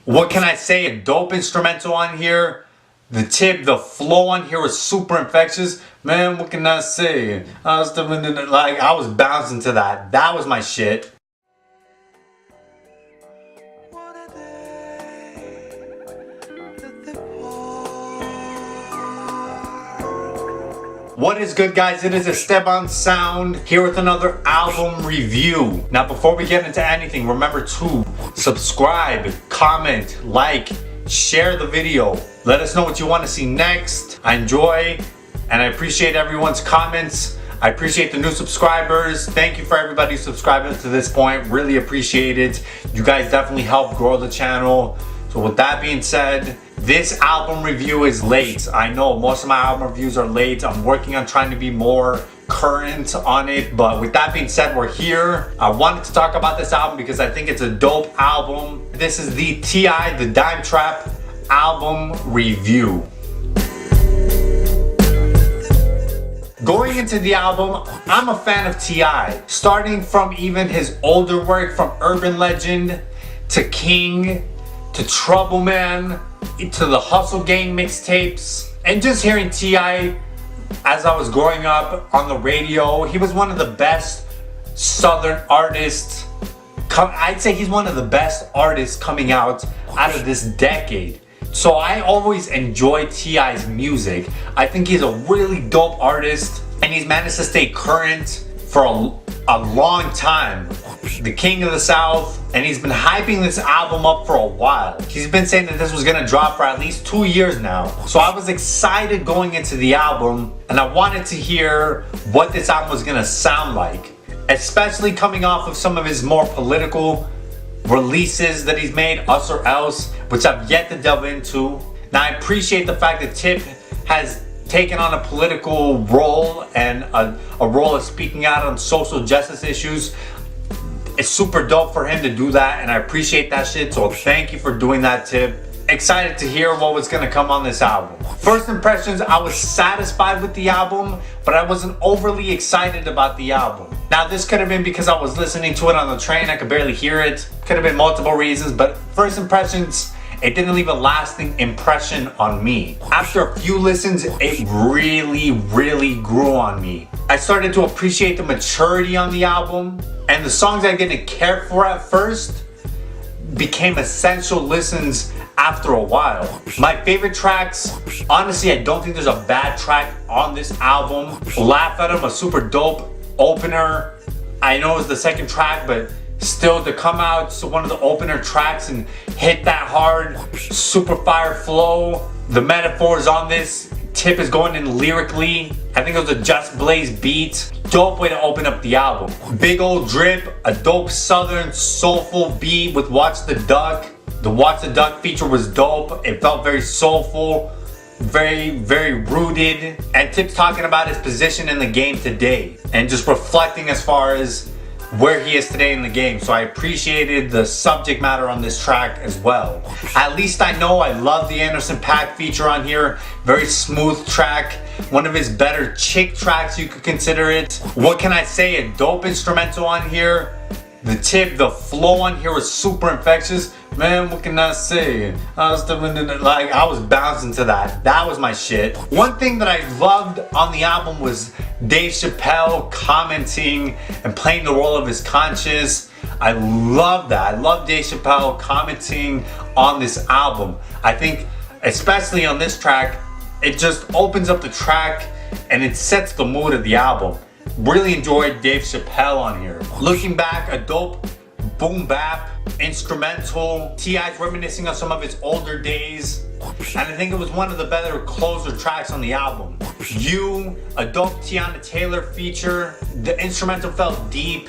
What can I say? A dope instrumental on here. The flow on here was super infectious. Man, what can I say? I was bouncing to that. That was my shit. What is good, guys? It is Esteban Xound here with another album review. Now, before we get into anything, remember to subscribe, comment, like, share the video. Let us know what you want to see next. I enjoy and I appreciate everyone's comments. I appreciate the new subscribers. Thank you for everybody subscribing to this point. Really appreciate it. You guys definitely help grow the channel. So with that being said, this album review is late. I know most of my album reviews are late. I'm working on trying to be more current on it. But with that being said, we're here. I wanted to talk about this album because I think it's a dope album. This is the T.I, the Dime Trap album review. Going into the album, I'm a fan of T.I. Starting from even his older work, from Urban Legend to King to Trouble Man to the Hustle Gang mixtapes, and just hearing T.I. as I was growing up on the radio, he was one of the best Southern artists. I'd say he's one of the best artists coming out of this decade. So I always enjoy T.I.'s music. I think he's a really dope artist, and he's managed to stay current for a long time. The king of the South, and he's been hyping this album up for a while. He's been saying that this was gonna drop for at least 2 years now. So I was excited going into the album, and I wanted to hear what this album was gonna sound like, especially coming off of some of his more political releases that he's made, Us or Else, which I've yet to delve into. Now, I appreciate the fact that Tip has taken on a political role and a role of speaking out on social justice issues. It's super dope for him to do that, and I appreciate that shit, so thank you for doing that, Tip. Excited to hear what was gonna come on this album. First impressions, I was satisfied with the album, but I wasn't overly excited about the album. Now, this could have been because I was listening to it on the train, I could barely hear it. Could have been multiple reasons, but first impressions, it didn't leave a lasting impression on me. After a few listens, it really grew on me. I started to appreciate the maturity on the album, and the songs I didn't care for at first became essential listens after a while. My favorite tracks, honestly, I don't think there's a bad track on this album. Laugh at 'Em, a super dope opener. I know it's the second track, but still to come out to one of the opener tracks and hit that hard, super fire flow. The metaphors on this, Tip is going in lyrically. I think it was a Just Blaze beat. Dope way to open up the album. Big old drip, a dope southern soulful beat with Watch the Duck. The Watch the Duck feature was dope. It felt very soulful, very rooted. And Tip's talking about his position in the game today and just reflecting as far as where he is today in the game. So I appreciated the subject matter on this track as well. At least I know I love the Anderson .Paak feature on here. Very smooth track. One of his better chick tracks, you could consider it. What can I say? A dope instrumental on here. The flow on here was super infectious. Man, what can I say? I was bouncing to that. That was my shit. One thing that I loved on the album was Dave Chappelle commenting and playing the role of his conscience. I love that. I love Dave Chappelle commenting on this album. I think, especially on this track, it just opens up the track and it sets the mood of the album. Really enjoyed Dave Chappelle on here. Looking back, a dope boom bap instrumental. T.I.'s reminiscing on some of his older days, and I think it was one of the better closer tracks on the album. You, a dope Teyana Taylor feature. The instrumental felt deep.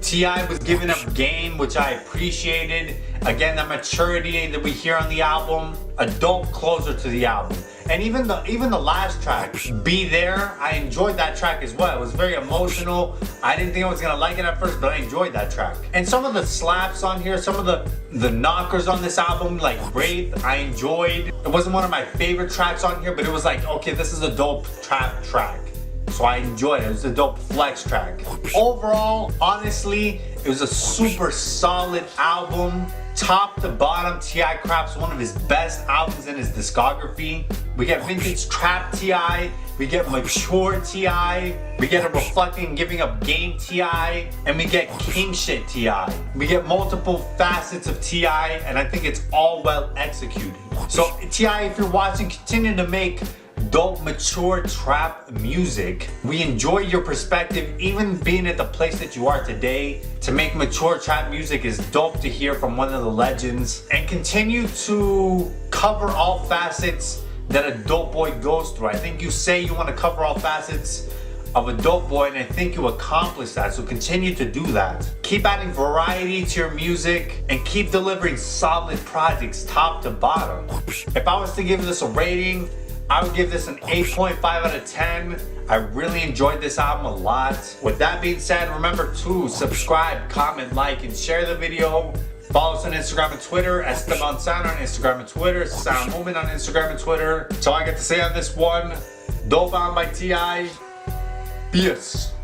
T.I. was giving up game, which I appreciated. Again, that maturity that we hear on the album. A dope closer to the album. And even the last track, Be There, I enjoyed that track as well. It was very emotional. I didn't think I was gonna like it at first, but I enjoyed that track. And some of the slaps on here, some of the knockers on this album, like Wraith, I enjoyed. It wasn't one of my favorite tracks on here, but it was like, okay, this is a dope trap track. So I enjoyed it. It was a dope flex track. Overall, honestly, it was a super solid album. Top to bottom, T.I. craps one of his best albums in his discography. We get vintage trap T.I, we get mature T.I, we get a reflecting giving up game T.I, and we get king shit T.I. We get multiple facets of T.I, and I think it's all well executed. So T.I, if you're watching, continue to make dope, mature trap music. We enjoy your perspective, even being at the place that you are today. To make mature trap music is dope to hear from one of the legends. And continue to cover all facets that a dope boy goes through. I think you say you want to cover all facets of a dope boy, and I think you accomplish that. So continue to do that. Keep adding variety to your music and keep delivering solid projects top to bottom. If I was to give this a rating, I would give this an 8.5 out of 10. I really enjoyed this album a lot. With that being said, remember to subscribe, comment, like, and share the video. Follow us on Instagram and Twitter, Esteban Xound on Instagram and Twitter, Sound Movement on Instagram and Twitter. That's all I got to say on this one. Dope album by T.I. Peace.